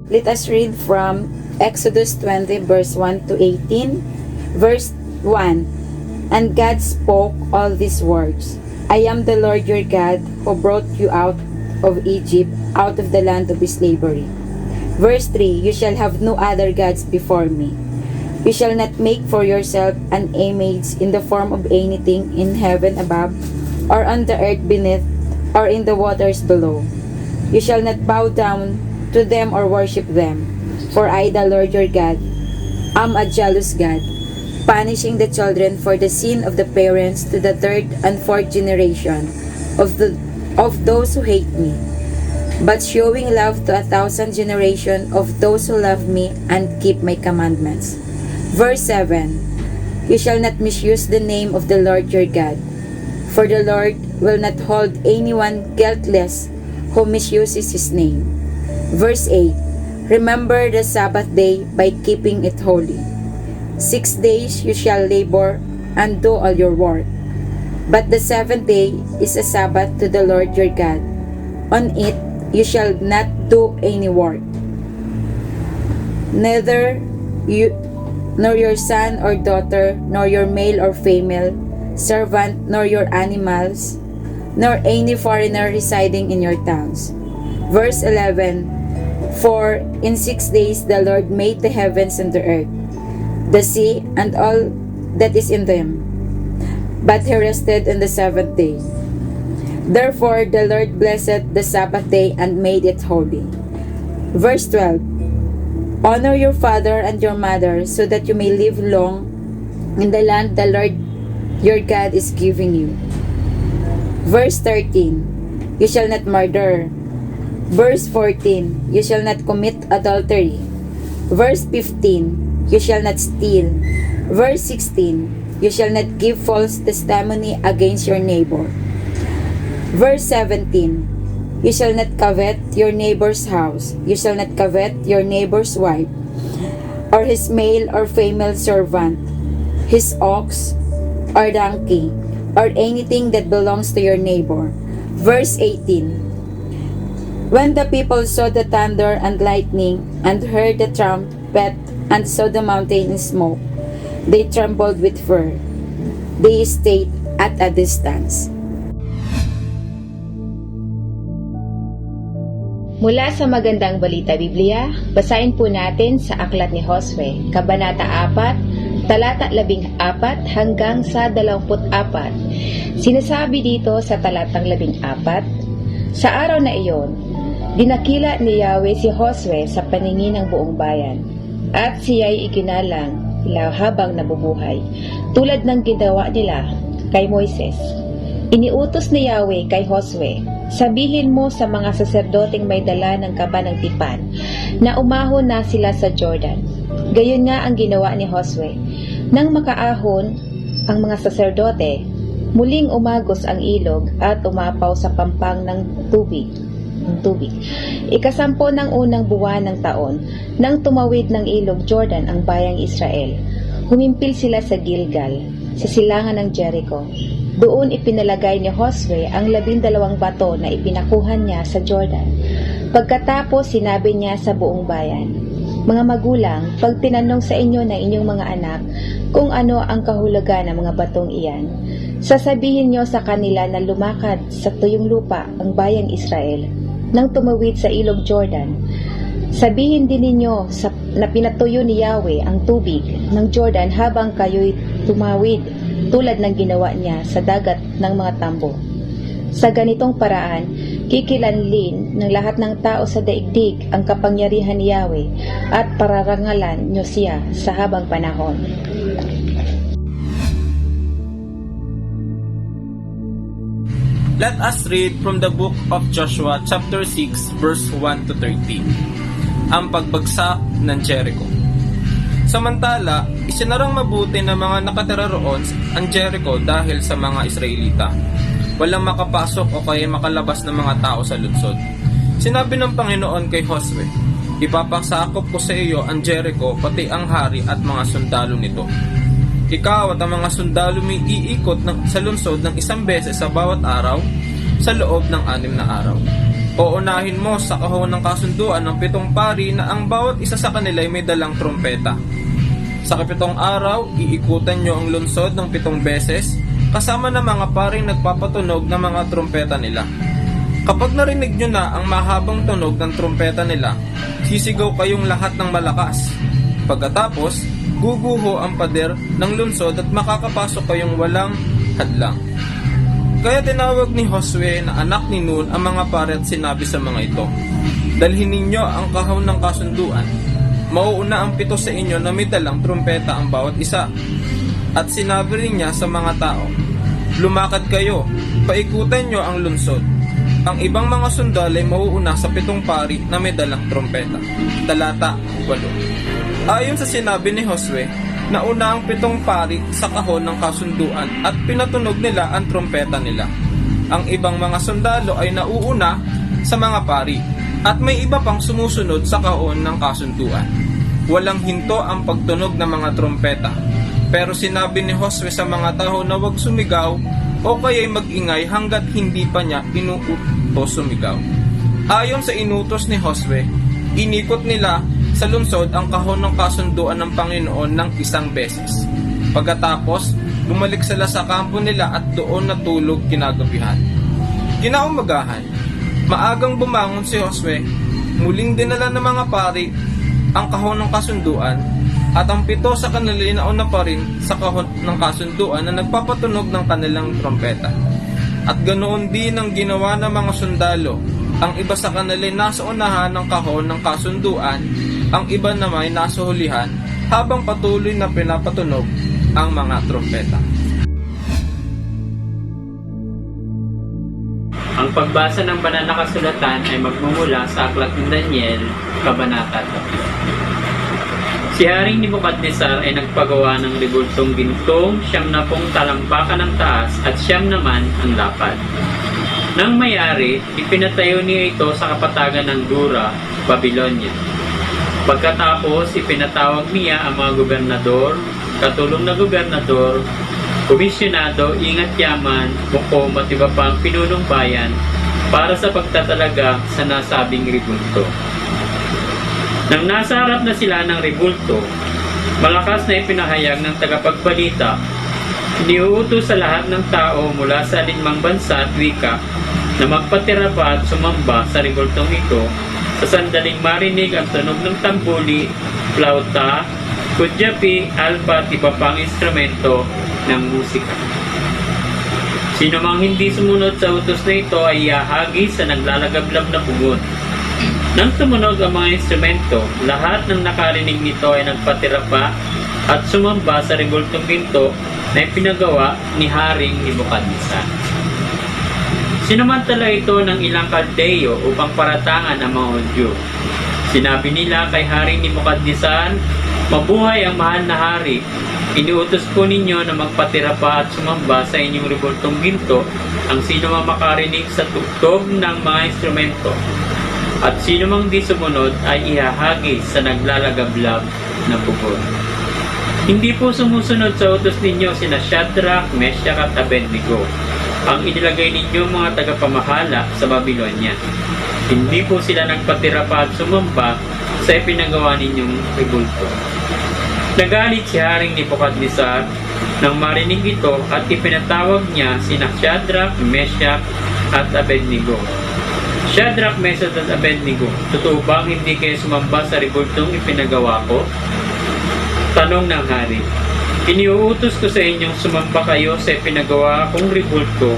Let us read from Exodus 20 verse 1 to 18. Verse 1. And God spoke all these words. I am the Lord your God who brought you out of Egypt, out of the land of slavery. Verse 3. You shall have no other gods before me. You shall not make for yourself an image in the form of anything in heaven above, or on the earth beneath, or in the waters below. You shall not bow down to them or worship them. For I, the Lord your God, am a jealous God, punishing the children for the sin of the parents to the third and fourth generation of those who hate me, but showing love to 1,000 generations of those who love me and keep my commandments. Verse 7. You shall not misuse the name of the Lord your God, for the Lord will not hold anyone guiltless who misuses his name. Verse 8. Remember the Sabbath day by keeping it holy. 6 days you shall labor and do all your work. But the seventh day is a Sabbath to the Lord your God. On it you shall not do any work. Neither you nor your son or daughter, nor your male or female servant, nor your animals, nor any foreigner residing in your towns. Verse 11. For in 6 days the Lord made the heavens and the earth, the sea, and all that is in them. But he rested on the seventh day. Therefore the Lord blessed the Sabbath day and made it holy. Verse 12. Honor your father and your mother, so that you may live long in the land the Lord your God is giving you. Verse 13. You shall not murder. Verse 14. You shall not commit adultery. Verse 15. You shall not steal. Verse 16. You shall not give false testimony against your neighbor. Verse 17. You shall not covet your neighbor's house. You shall not covet your neighbor's wife, or his male or female servant, his ox or donkey, or anything that belongs to your neighbor. Verse 18. When the people saw the thunder and lightning, and heard the trumpet, and saw the mountain in smoke, they trembled with fear. They stayed at a distance. Mula sa Magandang Balita Biblia, basahin po natin sa Aklat ni Josue, Kabanata 4, Talata 14 hanggang sa 24. Sinasabi dito sa talatang 14, sa araw na iyon, dinakila ni Yahweh si Josue sa paningin ng buong bayan, at siya'y iginalang habang nabubuhay, tulad ng ginawa nila kay Moises. Iniutos ni Yahweh kay Josue, sabihin mo sa mga saserdoteng may dala ng kaba ng tipan na umahon na sila sa Jordan. Gayon nga ang ginawa ni Josue. Nang makaahon ang mga saserdote, muling umagos ang ilog at umapaw sa pampang ng tubig. Ikasampo ng unang buwan ng taon, nang tumawid ng ilog Jordan ang bayang Israel, humimpil sila sa Gilgal, sa silangan ng Jericho. Doon ipinalagay ni Josue ang 12 bato na ipinakuhan niya sa Jordan. Pagkatapos sinabi niya sa buong bayan, mga magulang, pag tinanong sa inyo ng inyong mga anak kung ano ang kahulugan ng mga batong iyan, sasabihin niyo sa kanila na lumakad sa tuyong lupa ang bayang Israel nang tumawid sa ilog Jordan. Sabihin din ninyo na pinatuyo ni Yahweh ang tubig ng Jordan habang kayo'y tumawid tulad ng ginawa niya sa dagat ng mga tambo. Sa ganitong paraan, kikilanlin ng lahat ng tao sa daigdig ang kapangyarihan ni Yahweh at pararangalan niyo siya sa habang panahon. Let us read from the book of Joshua chapter 6 verse 1 to 13. Ang pagbagsak ng Jericho. Samantala, isinarang mabuti ng mga nakatira roon ang Jericho dahil sa mga Israelita. Walang makapasok o kaya makalabas ng mga tao sa lungsod. Sinabi ng Panginoon kay Josue, ipapasakop ko sa iyo ang Jericho pati ang hari at mga sundalo nito. Ikaw at ang mga sundalo may iikot sa lungsod ng 1 beses sa bawat araw sa loob ng 6 na araw. Uunahin mo sa kahon ng kasunduan ng 7 pari na ang bawat isa sa kanila ay may dalang trompeta. Sa kapitong araw, iikutan nyo ang lungsod ng 7 beses, kasama ng mga paring nagpapatunog ng mga trompeta nila. Kapag narinig nyo na ang mahabang tunog ng trompeta nila, sisigaw kayong lahat ng malakas. Pagkatapos, guguho ang pader ng lungsod at makakapasok kayong walang hadlang. Kaya tinawag ni Josue na anak ni Nun ang mga pari at sinabi sa mga ito, dalhin ninyo ang kahon ng kasunduan. Mauuna ang 7 sa inyo na may dalang trompeta ang bawat isa. At sinabi rin niya sa mga tao, lumakad kayo, paikutan nyo ang lungsod. Ang ibang mga sundalo ay mauuna sa 7 pari na may dalang trompeta. Talata 8. Ayon sa sinabi ni Josue, nauna ang 7 pari sa kahon ng kasunduan at pinatunog nila ang trompeta nila. Ang ibang mga sundalo ay nauuna sa mga pari at may iba pang sumusunod sa kahon ng kasunduan. Walang hinto ang pagtunog ng mga trompeta. Pero sinabi ni Josue sa mga tao na huwag sumigaw o kaya'y mag-ingay hanggat hindi pa niya inuutos sumigaw. Ayon sa inutos ni Josue, inikot nila sa lungsod ang kahon ng kasunduan ng Panginoon ng 1 beses. Pagkatapos, bumalik sila sa kampo nila at doon natulog kinagabihan. Kinaumagahan, maagang bumangon si Josue, muling dinala ng mga pari ang kahon ng kasunduan at ang 7 sa kanila inauna pa rin sa kahon ng kasunduan na nagpapatunog ng kanilang trompeta. At ganoon din ang ginawa ng mga sundalo. Ang iba sa kanila nasa unahan ng kahon ng kasunduan, ang iba naman nasa hulihan habang patuloy na pinapatunog ang mga trompeta. Ang pagbasa ng banal na kasulatan ay magmumula sa Aklat ng Daniel, Kabanata 3. Si Haring Nebukadnezar ay nagpagawa ng rebultong gintong 70 talampakan ng taas at 9 naman ang lapad. Nang may-ari, ipinatayo niya ito sa kapatagan ng Dura, Babylonia. Pagkatapos, ipinatawag niya ang mga gobernador, katulong na gobernador, komisyonado, ingat yaman, hukom at iba pang pinunong bayan para sa pagtatalaga sa nasabing rebulto. Nang nasa harap na sila ng rebulto, malakas na ipinahayag ng tagapagbalita, iniuutos sa lahat ng tao mula sa alinmang bansa at wika na magpatira pa at sumamba sa rebultong ito sa sandaling marinig ang tunog ng tambuli, flauta, kudyapi, alpa at iba pang instrumento ng musika. Sino mang hindi sumunod sa utos na ito ay iahagi sa naglalagablab na pugon. Nang tumunog ang mga instrumento, lahat ng nakarinig nito ay nagpatira pa at sumamba sa rebultong ginto na ipinagawa ni Haring Nebukadnezar. Sinamantala ito ng ilang Kaldeo upang paratangan ang mga Hudyo. Sinabi nila kay Haring Nebukadnezar, mabuhay ang mahal na hari. Iniutos po ninyo na magpatira pa at sumamba sa inyong rebultong ginto ang sino mang makarinig sa tugtog ng mga instrumento. At sino mang di sumunod ay ihahagi sa naglalagablab na pugon. Hindi po sumusunod sa utos ninyo sina Shadrach, Meshach at Abednego, ang inilagay ninyong mga tagapamahala sa Babylonia. Hindi po sila nagpatira pa at sumamba sa ipinagawa ninyong rebulto. Nagalit si Haring Nebukadnezar nang marinig ito at ipinatawag niya sina Shadrach, Meshach at Abednego. Shadrach, Meshach at Abednego, totoo bang hindi kayo sumamba sa rebultong ipinagawa ko? Tanong ng hari. Iniuutos ko sa inyong sumamba kayo sa ipinagawa kong rebulto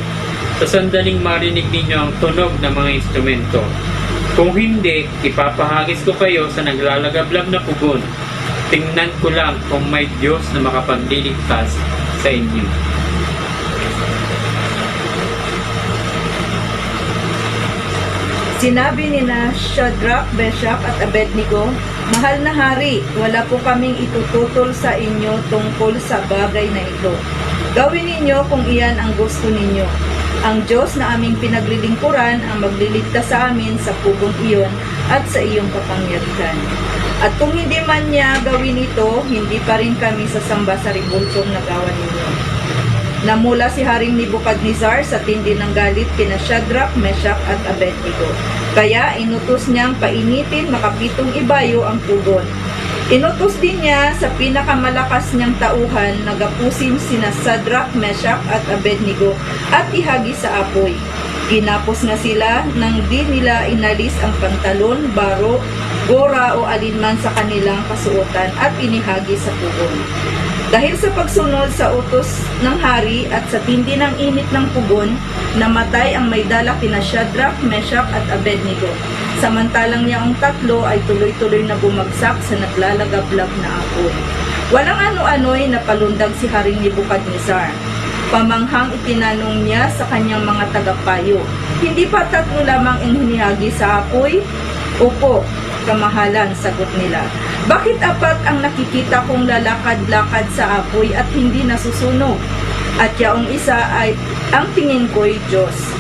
sa sandaling marinig ninyo ang tunog ng mga instrumento. Kung hindi, ipapahagis ko kayo sa naglalagablab na pugon. Tingnan ko lang kung may Diyos na makapagliligtas sa inyo. Sinabi ni na Shadrach, Meshach at Abednego, mahal na hari, wala po kaming itututol sa inyo tungkol sa bagay na ito. Gawin ninyo kung iyan ang gusto ninyo. Ang Diyos na aming pinaglilingkuran ang magliligtas sa amin sa pugong iyon at sa iyong kapangyarihan. At kung hindi man niya gawin ito, hindi pa rin kami sasamba sa rebultong nagawa ninyo. Namula si Haring Nebukadnezar sa tindi ng galit kina Shadrach, Meshach at Abednego. Kaya inutos niyang painitin makapitong ibayo ang pugon. Inutos din niya sa pinakamalakas niyang tauhan na gapusin sina Shadrach, Meshach at Abednego at ihagi sa apoy. Ginapos na sila nang di nila inalis ang pantalon, baro, gora o alinman sa kanilang kasuotan at inihagi sa pugon. Dahil sa pagsunod sa utos ng hari at sa tindi ng init ng pugon, namatay ang may dala kina Shadrach, Meshach at Abednego. Samantalang niyaong tatlo ay tuloy-tuloy na bumagsak sa naglalagablab na apoy. Walang ano-ano'y napalundag si Haring Nebukadnezar. Pamanghang itinanong niya sa kanyang mga tagapayo, "Hindi pa tatlo lamang ang hinihagi sa apoy?" "Opo, kamahalan," sagot nila. "Bakit apat ang nakikita kong lalakad-lakad sa apoy at hindi nasusunog? At yaong isa ay ang tingin ko'y Diyos."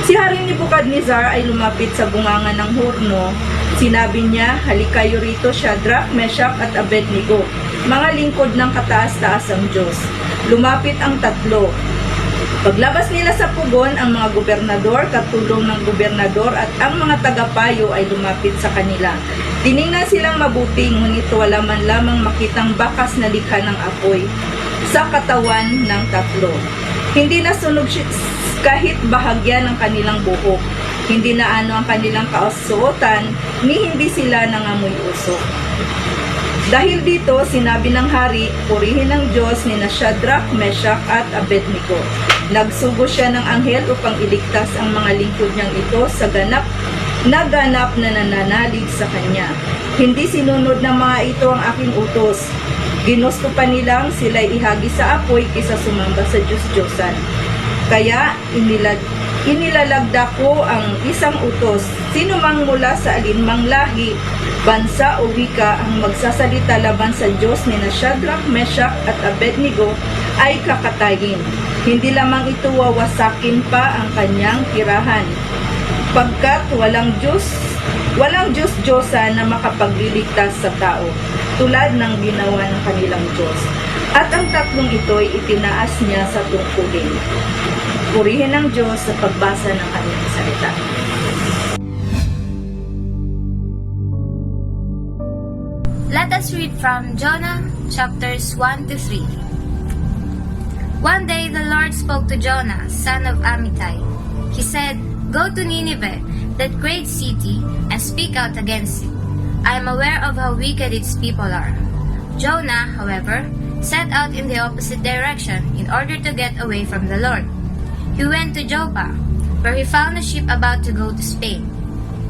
Si Haring Nebukadnezar ay lumapit sa bungangan ng hurno. Sinabi niya, "Halikayo rito, Shadrach, Meshach at Abednego, mga lingkod ng kataas-taasang Diyos." Lumapit ang tatlo. Paglabas nila sa pugon, ang mga gobernador, katulong ng gobernador at ang mga tagapayo ay lumapit sa kanila. Tiningnan silang mabuti, ngunit wala man lamang makitang bakas na likha ng apoy sa katawan ng tatlo. Hindi nasunog kahit bahagya ng kanilang buhok. Hindi na ano ang kanilang kaasuotan, ni hindi sila nangamoy usok. Dahil dito, sinabi ng hari, purihin ng Diyos ni Shadrach, Meshach at Abednego. Nagsugo siya ng anghel upang iligtas ang mga lingkod niyang ito sa ganap na nananalig sa kanya. Hindi sinunod ng mga ito ang aking utos. Ginusto pa nilang sila'y ihagi sa apoy kaysa sumamba sa Diyos-Diyosan. Kaya inilalagda ko ang isang utos. Sino mang mula sa alinmang lahi, bansa o wika ang magsasalita laban sa Diyos ni Shadrach, Meshach at Abednego ay kakatayin. Hindi lamang ito wawasakin pa ang kanyang tirahan, pagkat walang Diyos-Diyosa na makapagliligtas sa tao, tulad ng ginawa ng kanilang Diyos. At ang tatlong ito'y itinaas niya sa tungkulin. Purihin ng Diyos sa pagbasa ng kanyang salita. Let us read from Jonah chapters 1 to 3. One day the Lord spoke to Jonah, son of Amittai. He said, "Go to Nineveh, that great city, and speak out against it. I am aware of how wicked its people are." Jonah, however, set out in the opposite direction in order to get away from the Lord. He went to Joppa, where he found a ship about to go to Spain.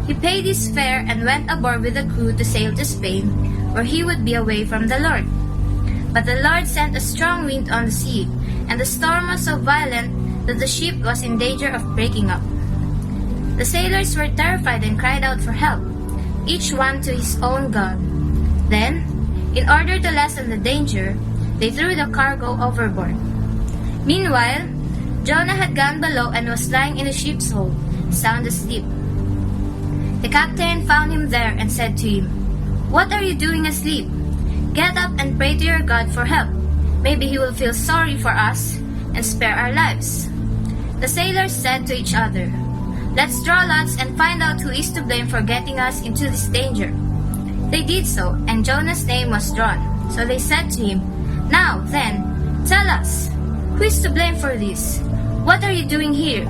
He paid his fare and went aboard with the crew to sail to Spain, where he would be away from the Lord. But the Lord sent a strong wind on the sea, and the storm was so violent that the ship was in danger of breaking up. The sailors were terrified and cried out for help, each one to his own god. Then, in order to lessen the danger, they threw the cargo overboard. Meanwhile, Jonah had gone below and was lying in the ship's hold, sound asleep. The captain found him there and said to him, "What are you doing asleep? Get up and pray to your God for help. Maybe he will feel sorry for us and spare our lives." The sailors said to each other, "Let's draw lots and find out who is to blame for getting us into this danger." They did so, and Jonah's name was drawn. So they said to him, "Now, then, tell us, who is to blame for this? What are you doing here?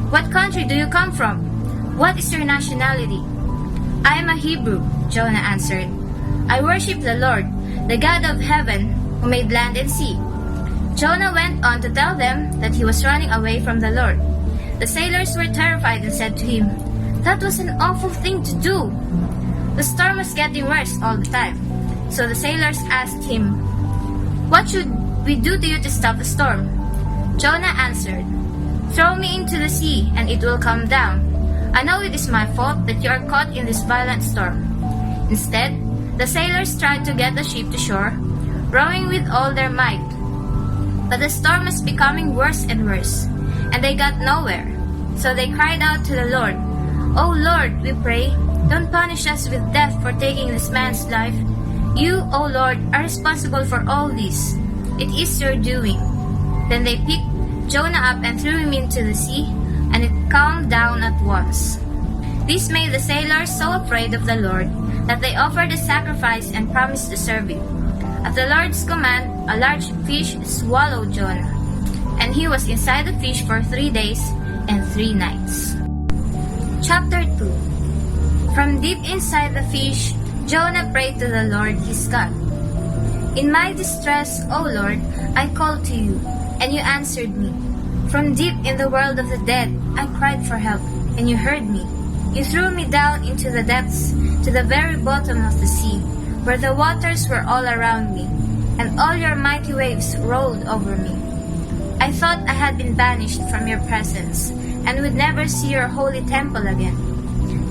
What country do you come from? What is your nationality?" "I am a Hebrew," Jonah answered. "I worship the Lord, the God of heaven, who made land and sea." Jonah went on to tell them that he was running away from the Lord. The sailors were terrified and said to him, "That was an awful thing to do." The storm was getting worse all the time. So the sailors asked him, "What should we do to you to stop the storm?" Jonah answered, "Throw me into the sea, and it will calm down. I know it is my fault that you are caught in this violent storm." Instead, the sailors tried to get the ship to shore, rowing with all their might. But the storm was becoming worse and worse, and they got nowhere. So they cried out to the Lord, "O Lord, we pray, don't punish us with death for taking this man's life. You, O Lord, are responsible for all this. It is your doing." Then they picked Jonah up and threw him into the sea, and it calmed down at once. This made the sailors so afraid of the Lord that they offered a sacrifice and promised to serve him. At the Lord's command, a large fish swallowed Jonah, and he was inside the fish for 3 days and 3 nights. Chapter 2. From deep inside the fish, Jonah prayed to the Lord his God. In my distress, O Lord, I called to you, and you answered me. From deep in the world of the dead, I cried for help, and you heard me. You threw me down into the depths, to the very bottom of the sea, where the waters were all around me, and all your mighty waves rolled over me. I thought I had been banished from your presence, and would never see your holy temple again.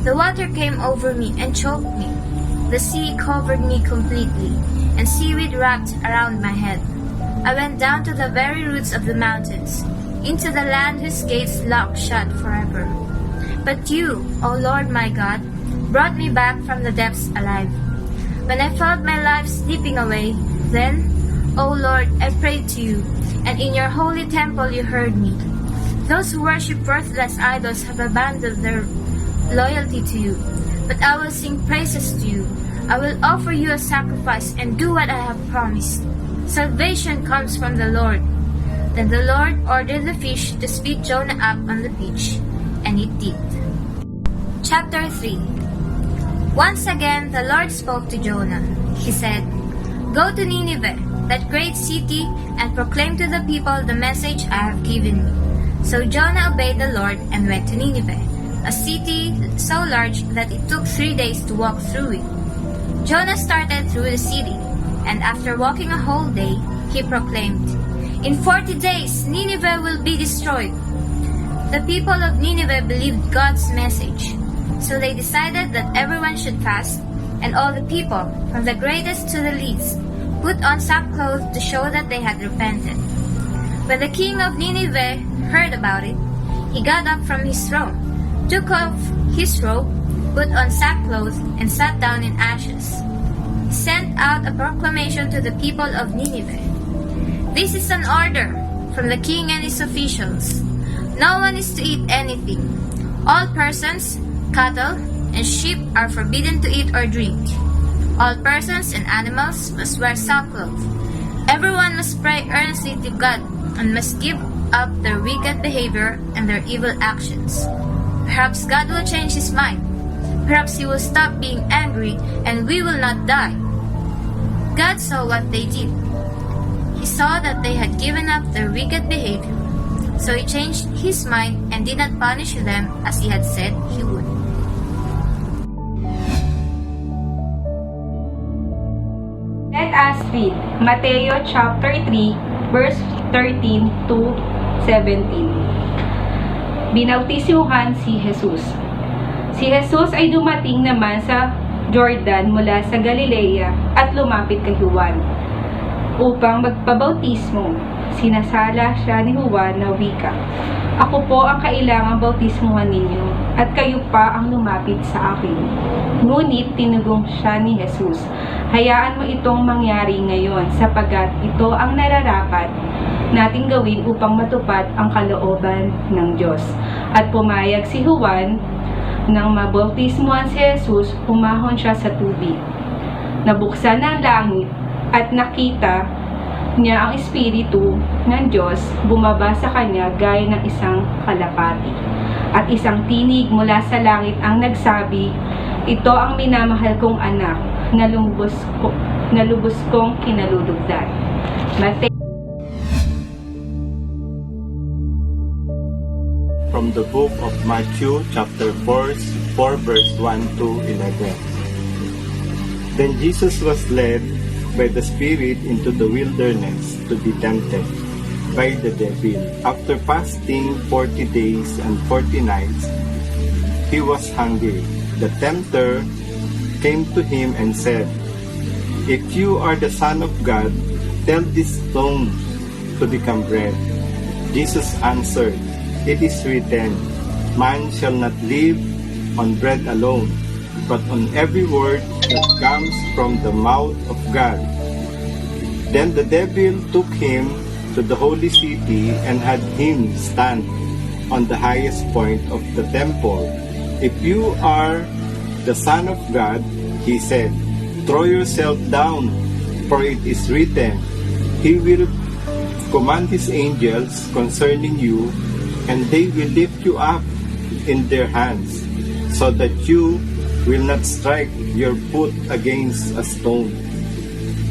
The water came over me and choked me. The sea covered me completely, and seaweed wrapped around my head. I went down to the very roots of the mountains, into the land whose gates locked shut forever. But you, O Lord my God, brought me back from the depths alive. When I felt my life slipping away, then, O Lord, I prayed to you, and in your holy temple you heard me. Those who worship worthless idols have abandoned their loyalty to you, but I will sing praises to you. I will offer you a sacrifice and do what I have promised. Salvation comes from the Lord. Then the Lord ordered the fish to spit Jonah up on the beach, and it did. Chapter 3. Once again the Lord spoke to Jonah. He said, Go to Nineveh, that great city, and proclaim to the people the message I have given you. So Jonah obeyed the Lord and went to Nineveh, a city so large that it took 3 days to walk through it. Jonah started through the city, and after walking a whole day, he proclaimed, In 40 days, Nineveh will be destroyed. The people of Nineveh believed God's message, so they decided that everyone should fast, and all the people, from the greatest to the least, put on sackcloth to show that they had repented. When the king of Nineveh heard about it, he got up from his throne, took off his robe, put on sackcloth, and sat down in ashes. He sent out a proclamation to the people of Nineveh. This is an order from the king and his officials. No one is to eat anything. All persons, cattle, and sheep are forbidden to eat or drink. All persons and animals must wear sackcloth. Everyone must pray earnestly to God and must give up their wicked behavior and their evil actions. Perhaps God will change his mind. Perhaps he will stop being angry and we will not die. God saw what they did. He saw that they had given up their wicked behavior. So he changed his mind and did not punish them as he had said he would. Let us read Mateo chapter 3, verse 13 to 17. Binautismuhan si Jesus. Si Jesus ay dumating naman sa Jordan mula sa Galilea at lumapit kay Juan upang magpabautismo. Sinasala siya ni Juan na wika, Ako po ang kailangang bautismuhan ninyo at kayo pa ang lumapit sa akin. Ngunit tinugong siya ni Jesus, Hayaan mo itong mangyari ngayon sapagkat ito ang nararapat nating gawin upang matupad ang kalooban ng Diyos. At pumayag si Juan. Nang mabautismuhan si Jesus, humahon siya sa tubig. Nabuksan ang langit at nakita niya ang Espiritu ng Diyos bumaba sa kanya gaya ng isang kalapati. At isang tinig mula sa langit ang nagsabi, Ito ang minamahal kong anak na lubos kong kinalulugdan. From the book of Matthew, chapter 4, verse 1 to 11. Then Jesus was led by the Spirit into the wilderness to be tempted by the devil. After fasting 40 days and 40 nights, he was hungry. The tempter came to him and said, If you are the Son of God, tell these stones to become bread. Jesus answered, It is written, Man shall not live on bread alone, but on every word that comes from the mouth of God. Then the devil took him to to the holy city and had him stand on the highest point of the temple. "If you are the Son of God," he said, "throw yourself down, for it is written, He will command His angels concerning you, and they will lift you up in their hands, so that you will not strike your foot against a stone."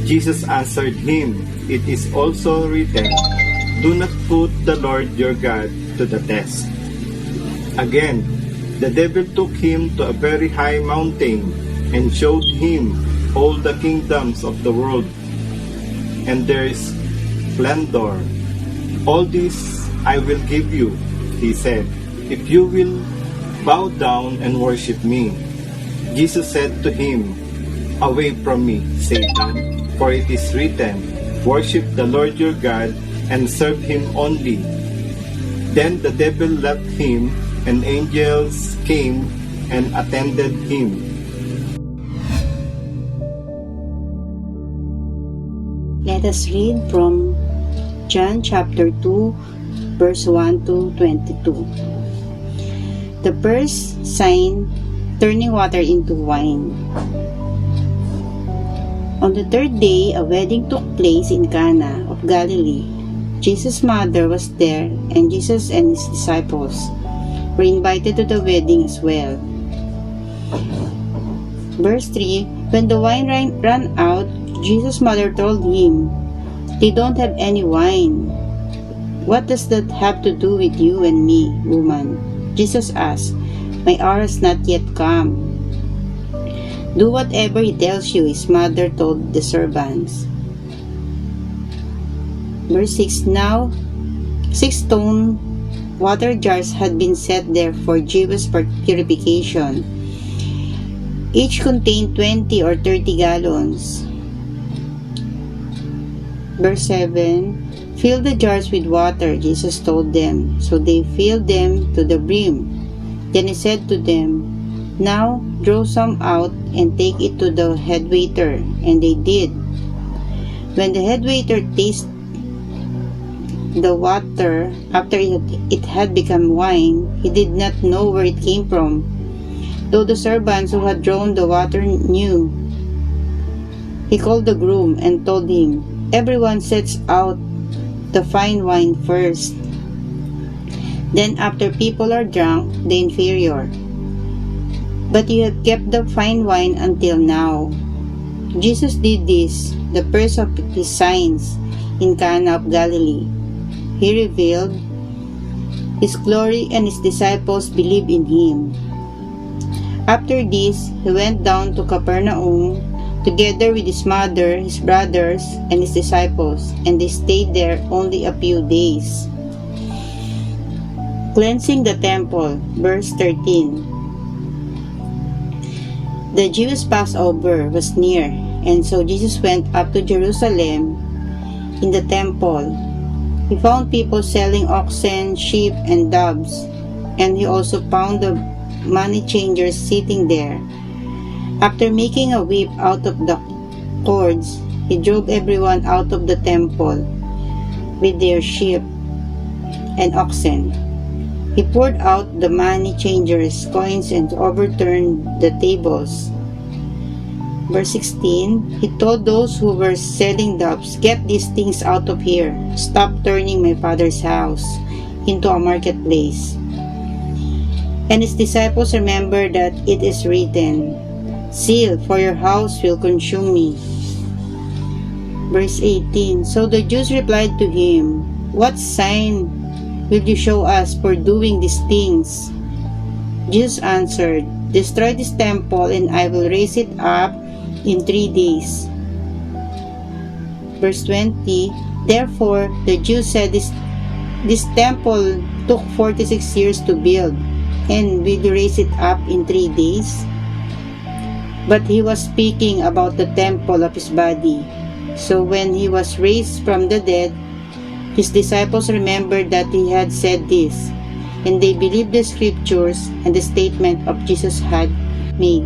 Jesus answered him, "It is also written, do not put the Lord your God to the test." Again, the devil took him to a very high mountain and showed him all the kingdoms of the world and their splendor. "All this I will give you," he said, "if you will bow down and worship me." Jesus said to him, "Away from me, Satan, for it is written, worship the Lord your God and serve him only." Then the devil left him, and angels came and attended him. Let us read from John chapter 2, verse 1 to 22. The first sign, turning water into wine. On the third day, a wedding took place in Cana of Galilee. Jesus' mother was there, and Jesus and his disciples were invited to the wedding as well. Verse 3, when the wine ran out, Jesus' mother told him, "They don't have any wine." "What does that have to do with you and me, woman?" Jesus asked. "My hour has not yet come." "Do whatever he tells you," his mother told the servants. Verse 6, now 6 stone water jars had been set there for Jewish purification. Each contained 20 or 30 gallons. Verse 7, fill the jars with water, Jesus told them. So they filled them to the brim. Then he said to them, "Now draw some out and take it to the head waiter." And they did. When the head waiter tasted the water after it had become wine, he did not know where it came from, though the servants who had drawn the water knew. He called the groom and told him, "Everyone sets out the fine wine first. Then after people are drunk, the inferior. But you have kept the fine wine until now." Jesus did this, the first of his signs, in Cana of Galilee. He revealed his glory, and his disciples believed in him. After this, he went down to Capernaum together with his mother, his brothers, and his disciples, and they stayed there only a few days. Cleansing the temple, verse 13. The Jewish Passover was near, and so Jesus went up to Jerusalem. In the temple, he found people selling oxen, sheep, and doves, and he also found the money changers sitting there. After making a whip out of the cords, he drove everyone out of the temple with their sheep and oxen. He poured out the money changers' coins and overturned the tables. Verse 16, he told those who were selling doves, "Get these things out of here. Stop turning my Father's house into a marketplace." And his disciples remembered that it is written, "Zeal for your house will consume me." Verse 18, so the Jews replied to him, "What sign will you show us for doing these things?" Jesus answered, "Destroy this temple, and I will raise it up in 3 days. Verse 20, therefore the Jews said, this temple took 46 years to build, and will you raise it up in 3 days? But he was speaking about the temple of his body. So when he was raised from the dead, his disciples remembered that he had said this, and they believed the scriptures and the statement of Jesus had made.